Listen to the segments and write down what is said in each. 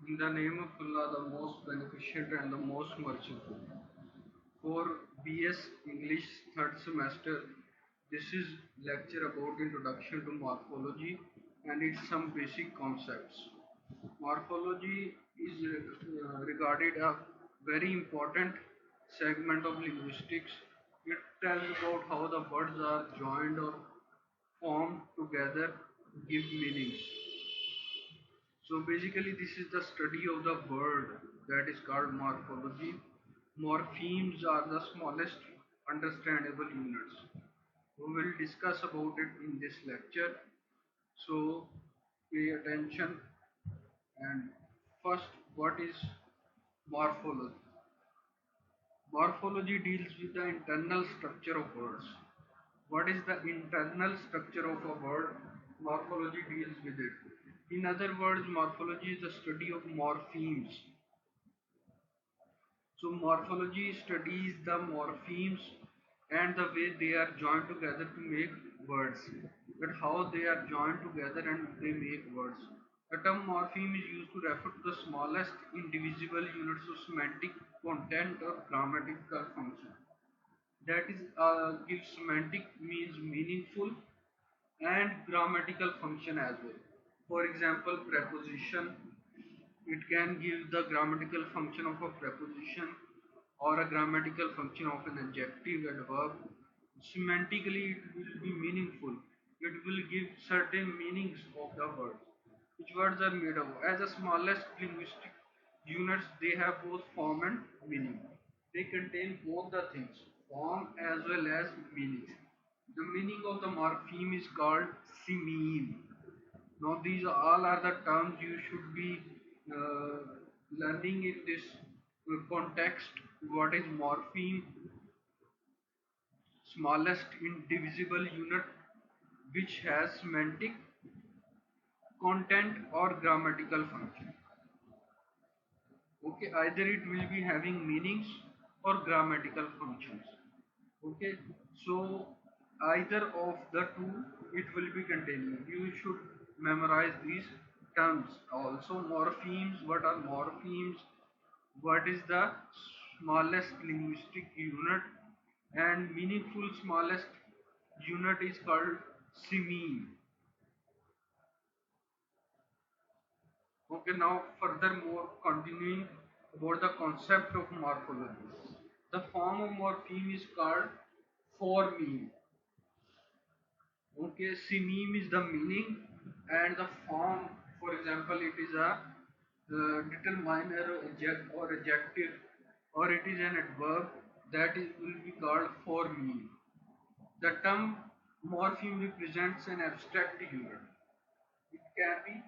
In the name of Allah, the most beneficent and the most merciful. For BS English third semester, this is lecture about introduction to morphology and its some basic concepts. Morphology is regarded a very important segment of linguistics. It tells about how the words are joined or formed together to give meanings. So basically, this is the study of the word that is called morphology. Morphemes are the smallest understandable units. We will discuss about it in this lecture. So pay attention. And first, what is morphology? Morphology deals with the internal structure of words. What is the internal structure of a word? Morphology deals with it. In other words, morphology is the study of morphemes. So morphology studies the morphemes and the way they are joined together to make words. But how they are joined together and they make words. The term morpheme is used to refer to the smallest indivisible units of semantic content or grammatical function. That is, gives semantic means meaningful and grammatical function as well. For example, preposition, it can give the grammatical function of a preposition or a grammatical function of an adjective adverb. Semantically, it will be meaningful. It will give certain meanings of the words. Which words are made of? As the smallest linguistic units, they have both form and meaning. They contain both the things, form as well as meanings. The meaning of the morpheme is called sememe. Now these all are the terms you should be uh, learning in this context. What is morpheme? Smallest indivisible unit which has semantic content or grammatical function. Okay, either it will be having meanings or grammatical functions. Okay, so either of the two it will be containing. You should memorize these terms. Also morphemes, what are morphemes, what is the smallest linguistic unit, and meaningful smallest unit is called sememe. Okay, now furthermore continuing about the concept of morphology. The form of morpheme is called phoneme. Okay, sememe is the meaning and the form. For example, it is a determiner or adjective, or it is an adverb that is, will be called phoneme. The term morpheme represents an abstract unit. It can be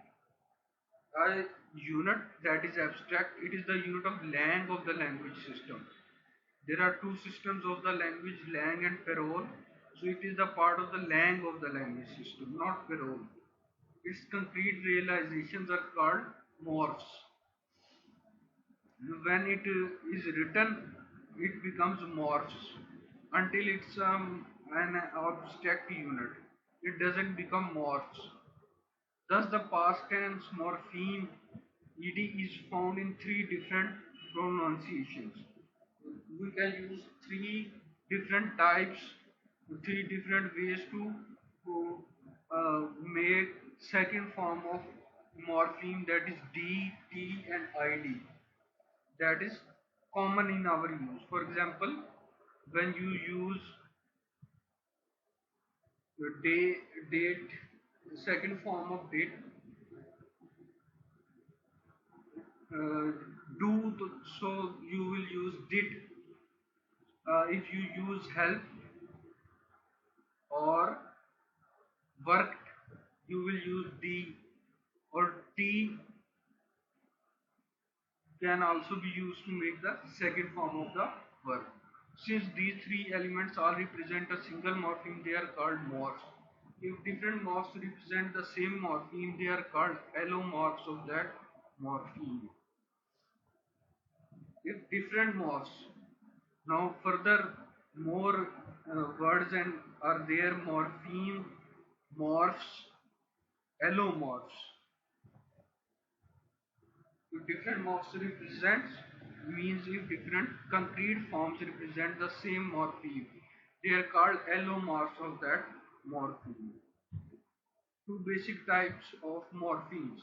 a unit that is abstract. It is the unit of lang of the language system. There are two systems of the language, lang and parole. So it is the part of the lang of the language system, not parole. Its concrete realizations are called morphs. When it is written, it becomes morphs until it's an abstract unit. It doesn't become morphs. Thus, the past tense morpheme ed is found in three different pronunciations. We can use three different types, three different ways to make second form of morpheme, that is D, T, and ID. That is common in our use. For example, when you use day, date, second form of date, uh, so you will use did. If you use help or worked, you will use D, or T can also be used to make the second form of the verb. Since these three elements all represent a single morpheme, they are called morphs. If different morphs represent the same morpheme, they are called allomorphs of that morpheme. If different morphs, now further more words and are there, morpheme, morphs, allomorphs. If different morphs represents means if different concrete forms represent the same morpheme, they are called allomorphs of that morpheme. Two basic types of morphemes.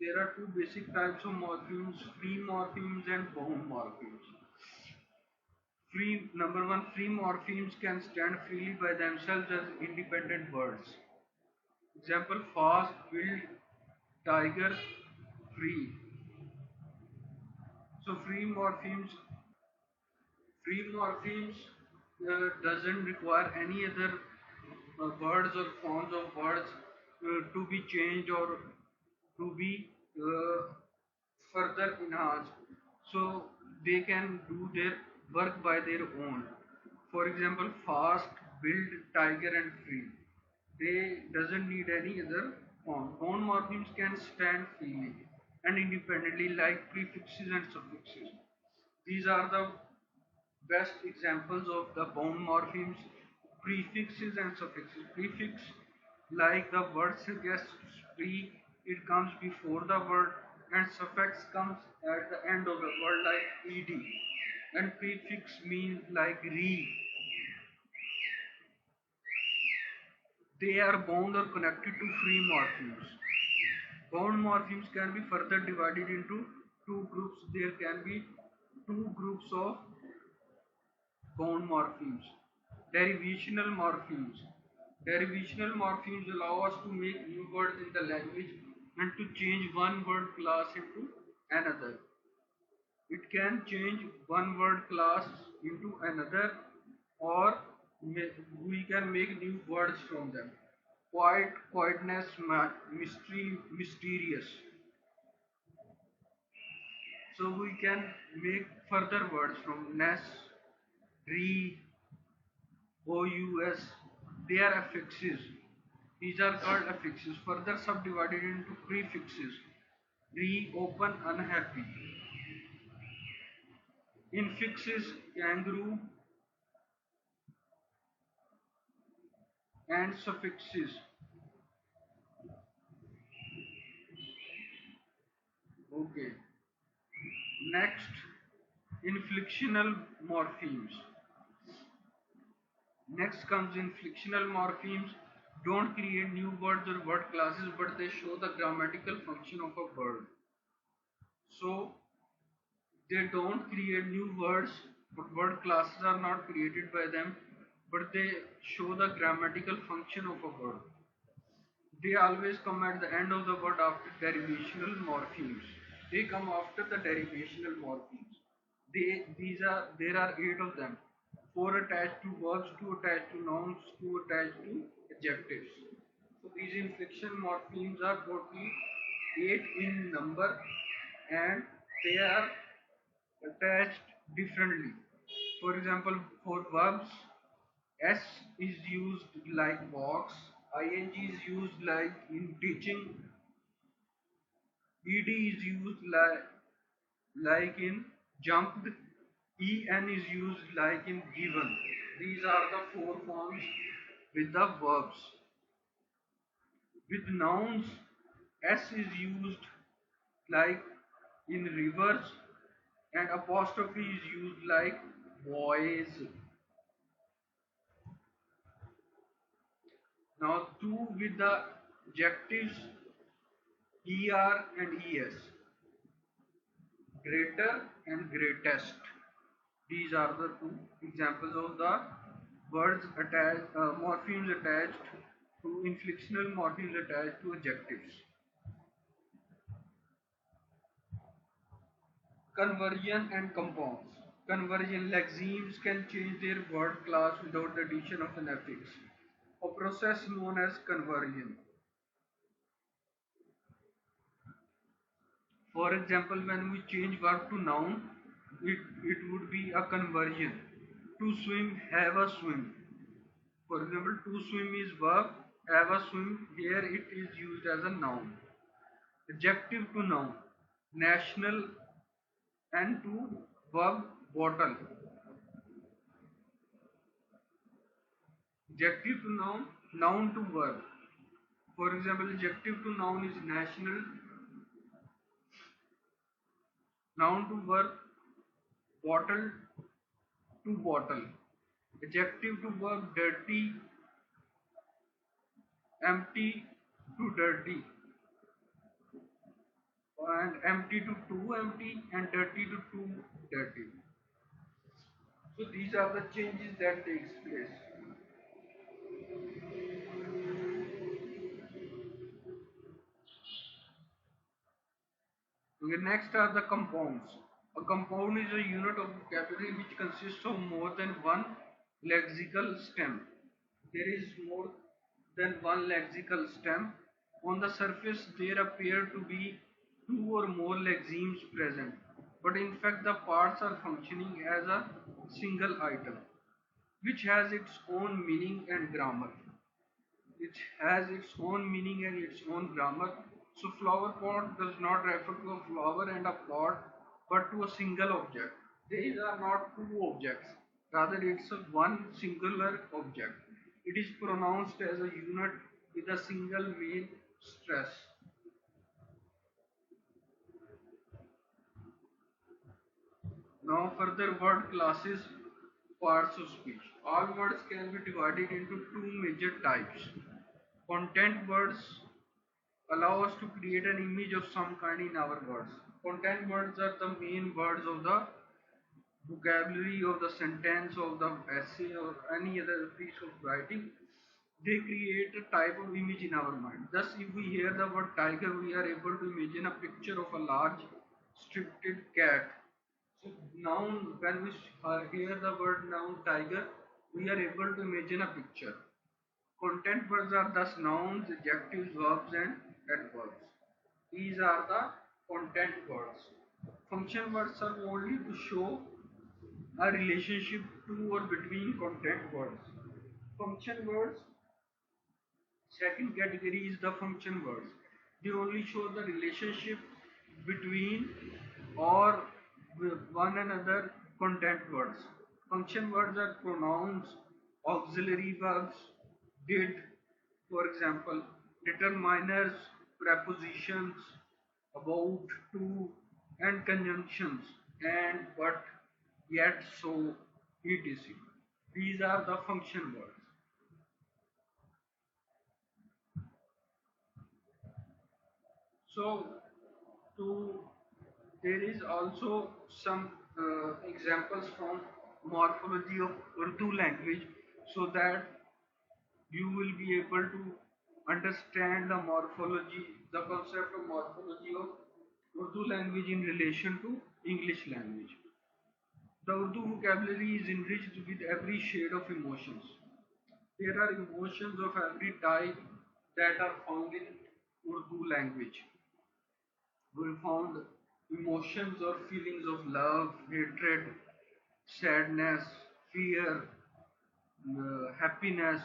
There are two basic types of morphemes: free morphemes and bound morphemes. Number one, free morphemes can stand freely by themselves as independent words. Example: fast, build, tiger, free. So free morphemes doesn't require any other words or forms of words to be changed or to be further enhanced. So they can do their work by their own. For example, fast, build, tiger, and free. They doesn't need any other form. Bound morphemes can stand freely and independently like prefixes and suffixes. These are the best examples of the bound morphemes: prefixes and suffixes. Prefix, like the word suggests pre, it comes before the word, and suffix comes at the end of the word like ed. And prefix means like re. They are bound or connected to free morphemes. Bound morphemes can be further divided into two groups. There can be two groups of bound morphemes. Derivational morphemes. Derivational morphemes allow us to make new words in the language and to change one word class into another. It can change one word class into another, or we can make new words from them. Quiet, quietness, mystery, mysterious. So we can make further words from ness, re, ous. They are affixes. These are called affixes, further subdivided into prefixes: re, open, unhappy. Infixes: kangaroo, and suffixes. Okay. Next, inflectional morphemes. Next comes inflectional morphemes. Don't create new words or word classes, but they show the grammatical function of a word. So they don't create new words, but word classes are not created by them, but they show the grammatical function of a word. They always come at the end of the word after derivational morphemes. They come after the derivational morphemes. There are eight of them. Four attached to verbs, two attached to nouns, two attached to adjectives. So these inflection morphemes are totally eight in number, and they are attached differently. For example, for verbs, S is used like walks, ing is used like in teaching, ed is used like in jumped, en is used like in given. These are the four forms with the verbs. With nouns, S is used like in rivers, and apostrophe is used like boys. Now, two with the adjectives er and es, greater and greatest. These are the two examples of the words attached, morphemes attached to inflectional morphemes attached to adjectives. Conversion and compounds. Conversion: lexemes can change their word class without the addition of an affix, a process known as conversion. For example, when we change verb to noun, it would be a conversion. To swim, have a swim. For example, to swim is verb, have a swim, here it is used as a noun. Adjective to noun, national, and to verb, bottle. Adjective to noun, noun to verb. For example, adjective to noun is national, Noun to verb, bottle to bottle. Adjective to verb, dirty, empty to dirty, and empty to too empty, and dirty to too dirty. So these are the changes that takes place. Okay, next are the compounds. A compound is a unit of vocabulary which consists of more than one lexical stem. There is more than one lexical stem. On the surface, there appear to be two or more lexemes present, but in fact, the parts are functioning as a single item, which has its own meaning and grammar. It has its own meaning and its own grammar. So flower pot does not refer to a flower and a pot, but to a single object. These are not two objects. Rather, it's a one singular object. It is pronounced as a unit with a single main stress. Now further word classes, parts of speech. All words can be divided into two major types. Content words allow us to create an image of some kind in our words. Content words are the main words of the vocabulary of the sentence of the essay or any other piece of writing. They create a type of image in our mind. Thus, if we hear the word tiger, we are able to imagine a picture of a large striped cat. So, noun, when we hear the word noun tiger, we are able to imagine a picture. Content words are thus nouns, adjectives, verbs, and adverbs. These are the content words. Function words are only to show a relationship to or between content words. Function words, second category is the function words. They only show the relationship between or with one another content words. Function words are pronouns, auxiliary verbs, did, for example, determiners, prepositions, about, to, and conjunctions, and, but, yet, so, etc. These are the function words. So, to there is also some examples from morphology of Urdu language, so that you will be able to understand the morphology, the concept of morphology of Urdu language in relation to English language. The Urdu vocabulary is enriched with every shade of emotions. There are emotions of every type that are found in Urdu language. We found emotions or feelings of love, hatred, sadness, fear, happiness,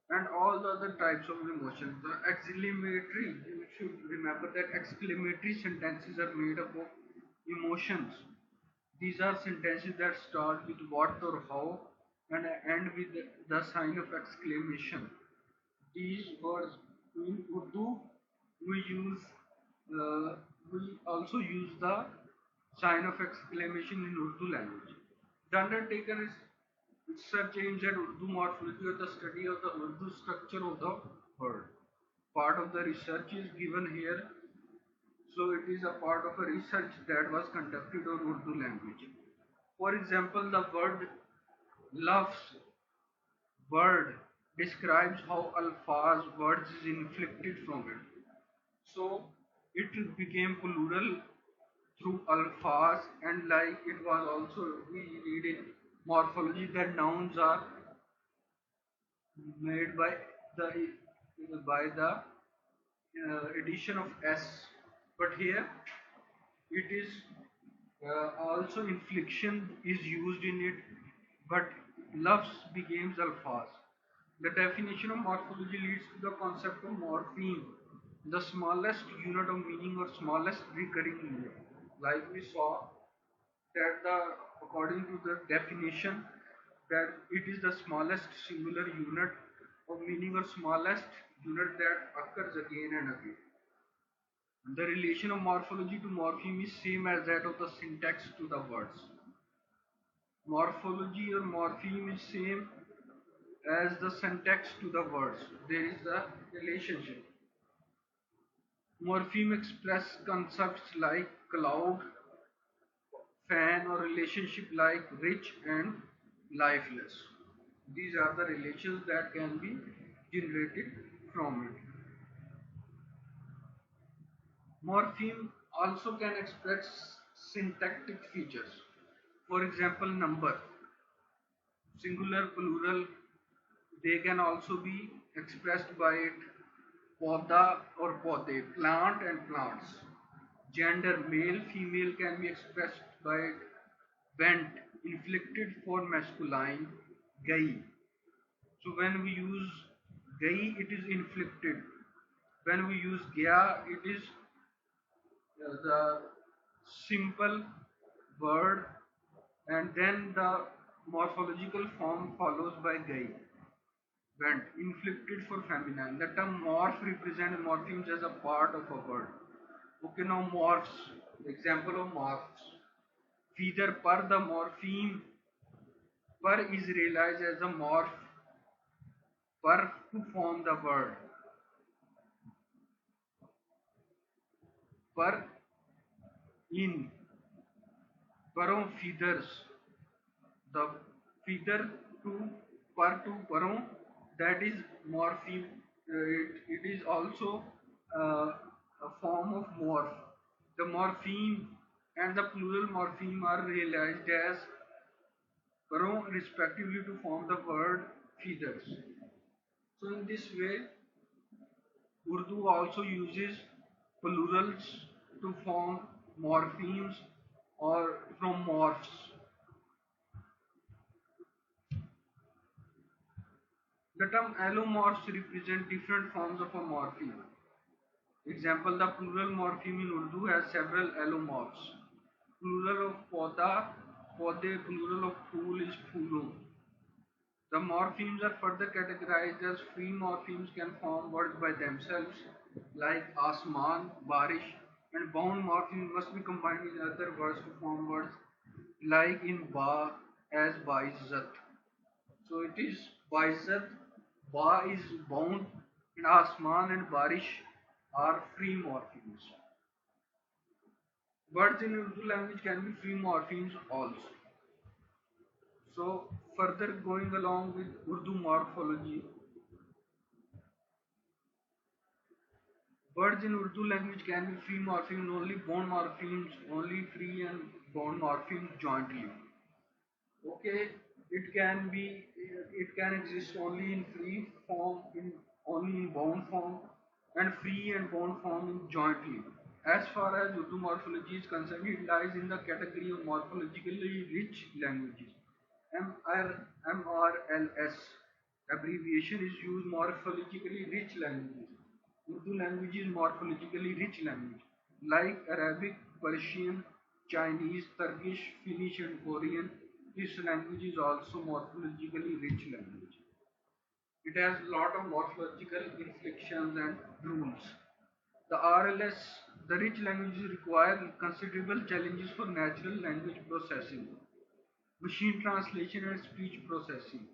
and all the other types of emotions. The exclamatory, you should remember that exclamatory sentences are made up of emotions. These are sentences that start with what or how and end with the sign of exclamation. These words in Urdu we use uh, we also use the sign of exclamation in Urdu language. The undertaker is research aims at Urdu morphology or the study of the Urdu structure of the word. Part of the research is given here, so it is a part of a research that was conducted on Urdu language. For example, the word loves word describes how alfaz words is inflicted from it. So it became plural through alfaz, and like it was also we read in morphology that nouns are made by the addition of s, but here it is also infliction is used in it, but loves becomes alfaz. The definition of morphology leads to the concept of morpheme, the smallest unit of meaning or smallest recurring unit. Like we saw that the according to the definition that it is the smallest singular unit of meaning or smallest unit that occurs again and again. The relation of morphology to morpheme is same as that of the syntax to the words. Morphology or morpheme is same as the syntax to the words. There is a relationship. Morpheme express concepts like cloud, fan, or relationship like rich and lifeless. These are the relations that can be generated from it. Morpheme also can express syntactic features. For example, number, singular, plural, they can also be expressed by it. Poda or pode, plant and plants. Gender, male, female can be expressed by it. Bent, inflicted for masculine, gai. So when we use gai, it is inflicted. When we use gaya, it is the simple word, and then the morphological form follows by gai. Bent, inflicted for feminine. The term morph represents morphemes as a part of a word. Okay, now morphs. Example of morphs. Feather, per, the morpheme per is realized as a morph per to form the word. Per, in, paron, feathers. The feather to per to paron, that is morpheme. It is also a form of morph. The morpheme and the plural morpheme are realized as paron respectively to form the word feathers. So in this way, Urdu also uses plurals to form morphemes or from morphs. The term allomorphs represent different forms of a morpheme. Example, the plural morpheme in Urdu has several allomorphs. Plural of poda, pode, plural of phool is phoolon. The morphemes are further categorized as free morphemes can form words by themselves, like asman, barish, and bound morphemes must be combined with other words to form words, like in ba as baizzat. So it is baizzat, ba is bound, and asman and barish are free morphemes. Words in Urdu language can be free morphemes also. So further going along with Urdu morphology, words in Urdu language can be free morphemes, only bound morphemes, only free and bound morphemes jointly. Okay, it can exist only in free form, in only in bound form, and free and bound form in jointly. As far as Urdu morphology is concerned, it lies in the category of morphologically rich languages. MRLS abbreviation is used morphologically rich languages. Urdu language is morphologically rich language, like Arabic, Persian, Chinese, Turkish, Finnish, and Korean. This language is also morphologically rich language. It has a lot of morphological inflections and rules. The RLS, the rich languages require considerable challenges for natural language processing, machine translation, and speech processing.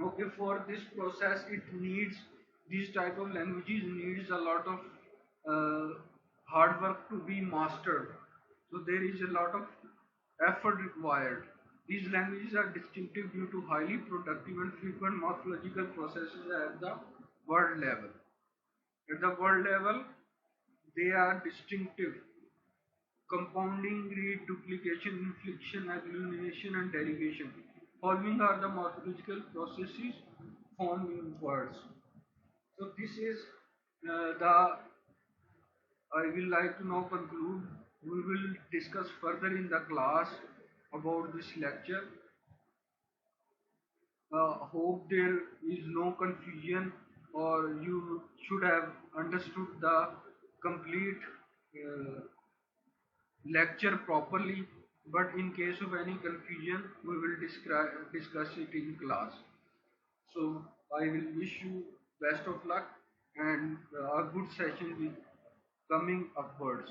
Okay, for this process, it needs these type of languages needs a lot of hard work to be mastered. So there is a lot of effort required. These languages are distinctive due to highly productive and frequent morphological processes at the word level. At the word level, they are distinctive. Compounding, read, duplication, inflection, agglutination, and derivation. Following are the morphological processes formed in words. So this is the I will like to now conclude. We will discuss further in the class about this lecture. Hope there is no confusion or you should have understood the complete lecture properly, but in case of any confusion we will discuss it in class. So I will wish you best of luck and a good session with coming upwards.